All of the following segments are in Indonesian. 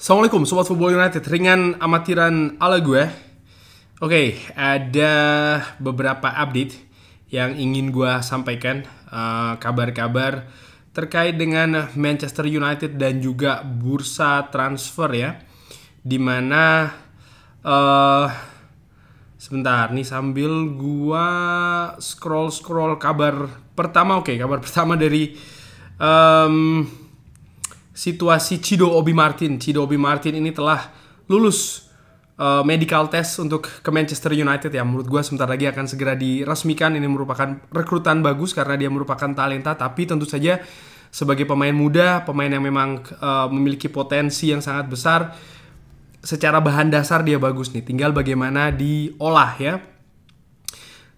Assalamualaikum Sobat Football United, ringan amatiran ala gue. Oke, ada beberapa update yang ingin gue sampaikan, kabar-kabar terkait dengan Manchester United dan juga bursa transfer ya. Dimana sebentar nih sambil gue scroll kabar pertama. Kabar pertama dari situasi Ciro Obi Martin. Ciro Obi Martin ini telah lulus medical test untuk ke Manchester United ya. Menurut gue sebentar lagi akan segera diresmikan. Ini merupakan rekrutan bagus karena dia merupakan talenta. Tapi tentu saja sebagai pemain muda, pemain yang memang memiliki potensi yang sangat besar, secara bahan dasar dia bagus nih. Tinggal bagaimana diolah ya.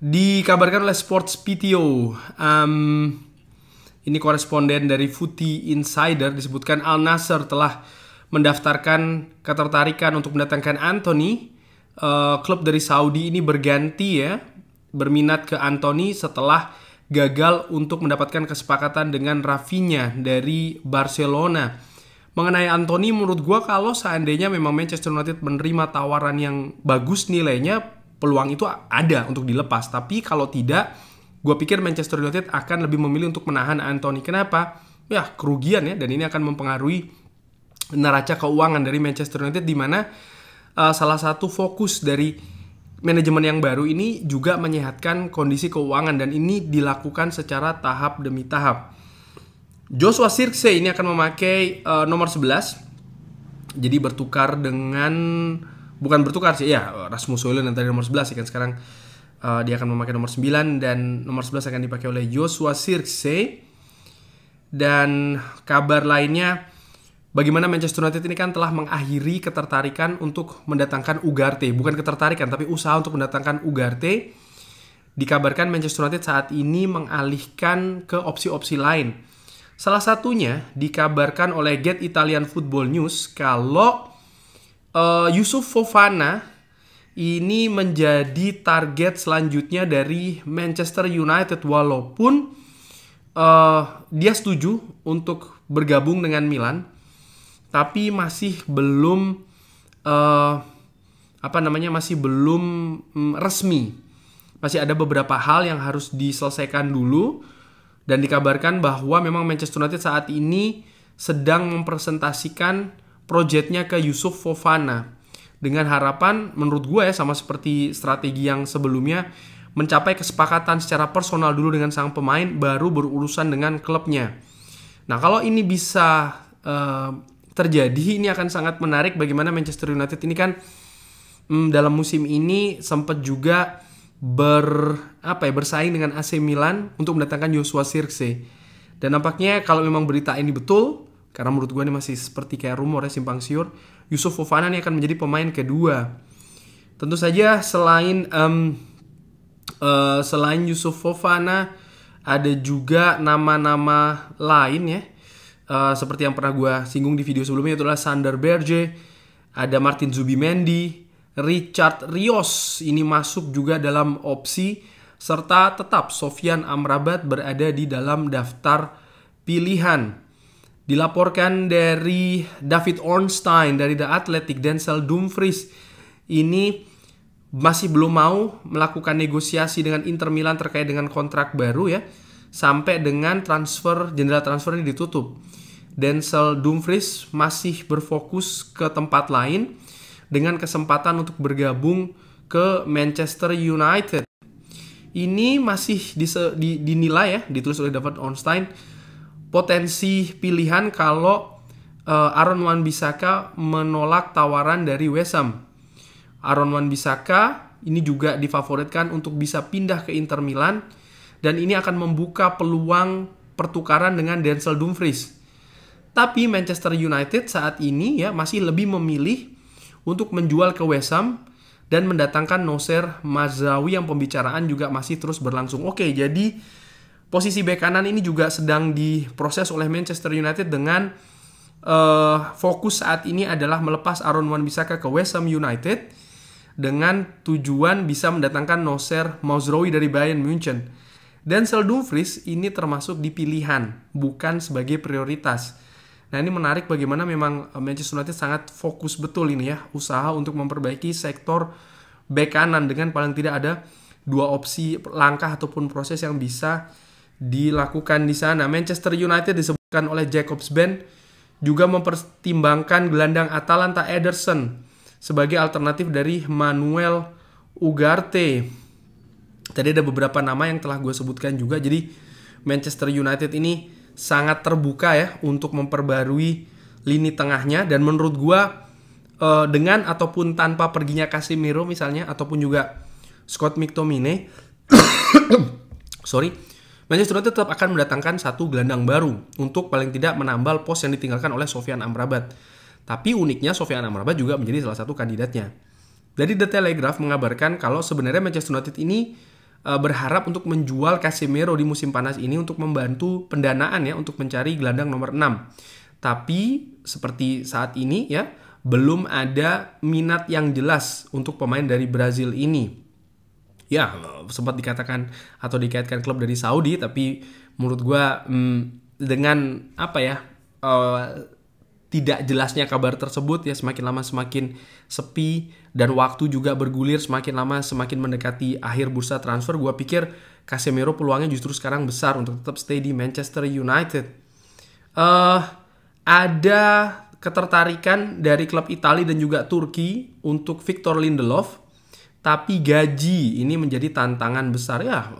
Dikabarkan oleh Sports PTO, ini koresponden dari Footy Insider, disebutkan Al Nassr telah mendaftarkan ketertarikan untuk mendatangkan Anthony. Klub dari Saudi ini berganti ya, berminat ke Anthony setelah gagal untuk mendapatkan kesepakatan dengan Rafinha dari Barcelona. Mengenai Anthony, menurut gue kalau seandainya memang Manchester United menerima tawaran yang bagus nilainya, peluang itu ada untuk dilepas. Tapi kalau tidak, gue pikir Manchester United akan lebih memilih untuk menahan Anthony. Kenapa? Ya kerugian ya, dan ini akan mempengaruhi neraca keuangan dari Manchester United, di mana salah satu fokus dari manajemen yang baru ini juga menyehatkan kondisi keuangan, dan ini dilakukan secara tahap demi tahap. Joshua Zirkzee ini akan memakai nomor 11. Jadi bertukar dengan, bukan bertukar sih ya, Rasmus Højlund yang tadi nomor 11 ya kan, sekarang dia akan memakai nomor 9 dan nomor 11 akan dipakai oleh Joshua Zirkzee. Dan kabar lainnya, bagaimana Manchester United ini kan telah mengakhiri ketertarikan untuk mendatangkan Ugarte. Bukan ketertarikan, tapi usaha untuk mendatangkan Ugarte. Dikabarkan Manchester United saat ini mengalihkan ke opsi-opsi lain. Salah satunya dikabarkan oleh Get Italian Football News kalau Youssouf Fofana ini menjadi target selanjutnya dari Manchester United, walaupun dia setuju untuk bergabung dengan Milan, tapi masih belum masih belum resmi. Masih ada beberapa hal yang harus diselesaikan dulu, dan dikabarkan bahwa memang Manchester United saat ini sedang mempresentasikan proyeknya ke Youssouf Fofana, dengan harapan, menurut gue ya, sama seperti strategi yang sebelumnya, mencapai kesepakatan secara personal dulu dengan sang pemain, baru berurusan dengan klubnya. Nah, kalau ini bisa terjadi, ini akan sangat menarik bagaimana Manchester United ini kan dalam musim ini sempat juga bersaing dengan AC Milan untuk mendatangkan Joshua Zirkzee. Dan nampaknya kalau memang berita ini betul, karena menurut gue ini masih seperti kayak rumor ya, simpang siur, Youssouf Fofana ini akan menjadi pemain kedua. Tentu saja selain Youssouf Fofana, ada juga nama-nama lain ya, seperti yang pernah gue singgung di video sebelumnya, itulah Sander Berge, ada Martin Zubimendi, Richard Rios ini masuk juga dalam opsi, serta tetap Sofyan Amrabat berada di dalam daftar pilihan. Dilaporkan dari David Ornstein dari The Athletic, Denzel Dumfries ini masih belum mau melakukan negosiasi dengan Inter Milan terkait dengan kontrak baru ya, sampai dengan jendela transfer ini ditutup. Denzel Dumfries masih berfokus ke tempat lain dengan kesempatan untuk bergabung ke Manchester United. Ini masih dinilai ya, ditulis oleh David Ornstein, potensi pilihan kalau Aaron Wan-Bissaka menolak tawaran dari West Ham. Aaron Wan-Bissaka ini juga difavoritkan untuk bisa pindah ke Inter Milan, dan ini akan membuka peluang pertukaran dengan Denzel Dumfries. Tapi Manchester United saat ini ya masih lebih memilih untuk menjual ke West Ham dan mendatangkan Noussair Mazraoui yang pembicaraan juga masih terus berlangsung. Oke, jadi posisi bek kanan ini juga sedang diproses oleh Manchester United, dengan fokus saat ini adalah melepas Aaron Wan-Bissaka ke West Ham United dengan tujuan bisa mendatangkan Noussair Mazraoui dari Bayern Munchen. Denzel Dumfries ini termasuk di pilihan, bukan sebagai prioritas. Nah ini menarik bagaimana memang Manchester United sangat fokus betul ini ya, usaha untuk memperbaiki sektor bek kanan dengan paling tidak ada 2 opsi langkah ataupun proses yang bisa dilakukan di sana. Manchester United disebutkan oleh Jacobs Ben juga mempertimbangkan gelandang Atalanta Ederson sebagai alternatif dari Manuel Ugarte. Tadi ada beberapa nama yang telah gue sebutkan juga. Jadi Manchester United ini sangat terbuka ya untuk memperbarui lini tengahnya. Dan menurut gue dengan ataupun tanpa perginya Casemiro misalnya, ataupun juga Scott McTominay Manchester United tetap akan mendatangkan satu gelandang baru untuk paling tidak menambal pos yang ditinggalkan oleh Sofyan Amrabat. Tapi uniknya Sofyan Amrabat juga menjadi salah satu kandidatnya. Dari The Telegraph mengabarkan kalau sebenarnya Manchester United ini berharap untuk menjual Casemiro di musim panas ini untuk membantu pendanaan ya untuk mencari gelandang nomor 6. Tapi seperti saat ini ya belum ada minat yang jelas untuk pemain dari Brazil ini. Ya, sempat dikatakan atau dikaitkan klub dari Saudi, tapi menurut gue dengan apa ya tidak jelasnya kabar tersebut ya semakin lama semakin sepi dan waktu juga bergulir semakin lama semakin mendekati akhir bursa transfer. Gue pikir Casemiro peluangnya justru sekarang besar untuk tetap stay di Manchester United. Ada ketertarikan dari klub Italia dan juga Turki untuk Victor Lindelof. Tapi gaji ini menjadi tantangan besar ya,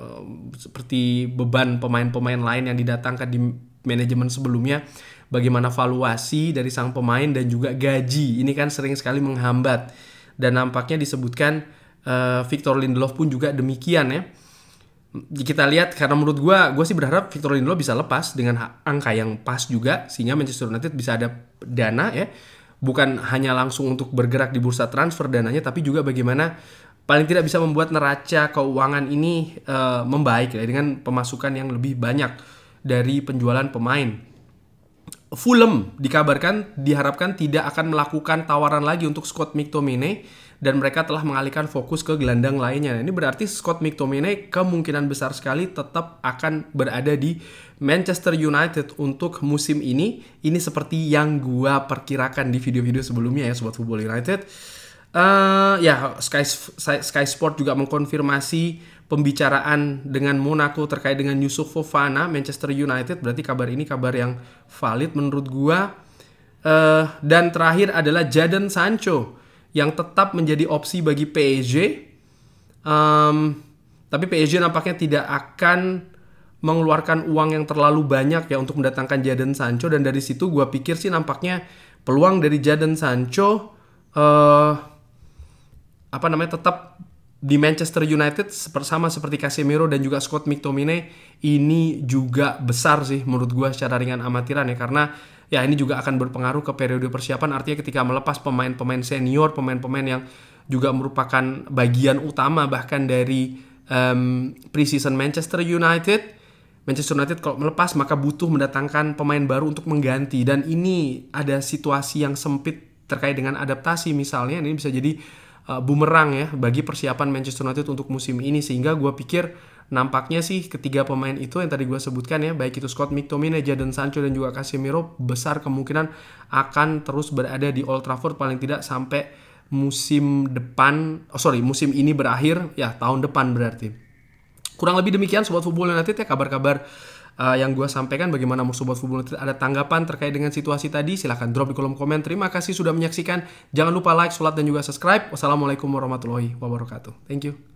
seperti beban pemain-pemain lain yang didatangkan di manajemen sebelumnya. Bagaimana valuasi dari sang pemain dan juga gaji ini kan sering sekali menghambat. Dan nampaknya disebutkan Victor Lindelof pun juga demikian ya. Kita lihat karena menurut gue sih berharap Victor Lindelof bisa lepas dengan angka yang pas juga sehingga Manchester United bisa ada dana ya. Bukan hanya langsung untuk bergerak di bursa transfer dananya, tapi juga bagaimana paling tidak bisa membuat neraca keuangan ini membaik ya, dengan pemasukan yang lebih banyak dari penjualan pemain. Fulham diharapkan tidak akan melakukan tawaran lagi untuk Scott McTominay dan mereka telah mengalihkan fokus ke gelandang lainnya. Ini berarti Scott McTominay kemungkinan besar sekali tetap akan berada di Manchester United untuk musim ini. Ini seperti yang gua perkirakan di video-video sebelumnya ya Sobat Football United. Sky Sport juga mengkonfirmasi pembicaraan dengan Monaco terkait dengan Youssouf Fofana Manchester United. Berarti kabar ini kabar yang valid menurut gua. Dan terakhir adalah Jadon Sancho yang tetap menjadi opsi bagi PSG. Tapi PSG nampaknya tidak akan mengeluarkan uang yang terlalu banyak ya untuk mendatangkan Jadon Sancho. Dan dari situ gua pikir sih nampaknya peluang dari Jadon Sancho tetap di Manchester United sama seperti Casemiro dan juga Scott McTominay ini juga besar sih menurut gue secara ringan amatiran ya, karena ya ini juga akan berpengaruh ke periode persiapan. Artinya ketika melepas pemain-pemain senior, pemain-pemain yang juga merupakan bagian utama bahkan dari preseason Manchester United kalau melepas maka butuh mendatangkan pemain baru untuk mengganti, dan ini ada situasi yang sempit terkait dengan adaptasi misalnya. Ini bisa jadi bumerang ya bagi persiapan Manchester United untuk musim ini, sehingga gue pikir nampaknya sih ketiga pemain itu yang tadi gue sebutkan ya, baik itu Scott McTominay, Jadon Sancho dan juga Casemiro, besar kemungkinan akan terus berada di Old Trafford paling tidak sampai musim ini berakhir ya, tahun depan berarti. Kurang lebih demikian Sobat Football United ya kabar-kabar yang gue sampaikan. Bagaimana Sobat Football United ada tanggapan terkait dengan situasi tadi? Silahkan drop di kolom komen. Terima kasih sudah menyaksikan. Jangan lupa like, sholat, dan juga subscribe. Wassalamualaikum warahmatullahi wabarakatuh. Thank you.